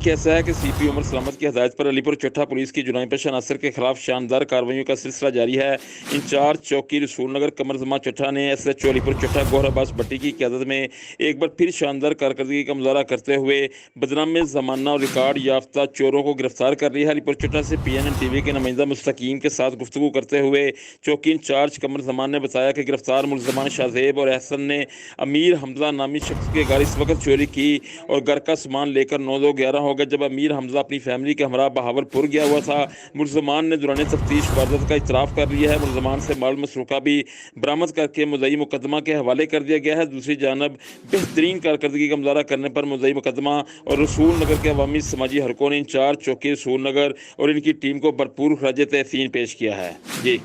देखिए, ऐसा है कि सीपी उमर सलामत की हदायत पर अलीपुर चट्टा पुलिस की जुनाई पेश अनासर के खिलाफ शानदार कार्रवाइयों का सिलसिला जारी है। इंचार्ज चौकी रसूल नगर कमर जमा चट्टा ने SHO अलीपुर चट्टा गौहर अब्बास भट्टी की क़यादत में एक बार फिर शानदार कारकर्दगी का मुजाहरा करते हुए बदनाम ज़माना और रिकॉर्ड याफ्ता चोरों को गिरफ्तार कर लिया है। अलीपुर चट्टा से PNN TV के नुमाइंदा मुस्तकीम के साथ गुफ्तगू करते हुए चौकी इंचार्ज कमर जमान ने बताया कि गिरफ्तार मुलजमान शाहजेब और एहसन ने अमीर हमजा नामी शख्स के घर इस वक्त चोरी की और घर का सामान लेकर 9-2-11 हो गए। जब अमीर हमजा अपनी फैमिली के हमरा बहावलपुर गया हुआ था, मुलजमान ने दौरान तफ्तीश वारदात का इतराफ़ कर लिया है। मुलजमान से माल मसरूका भी बरामद करके मुद्दई मुकदमा के हवाले कर दिया गया है। दूसरी जानब बेहतरीन कारकर्दगी का मुजाहरा करने पर मुद्दई मुकदमा और रसूल नगर के अवामी समाजी हलकों ने इंचार्ज चौकी रसूल नगर और इनकी टीम को भरपूर खराज तहसीन पेश किया है। जी।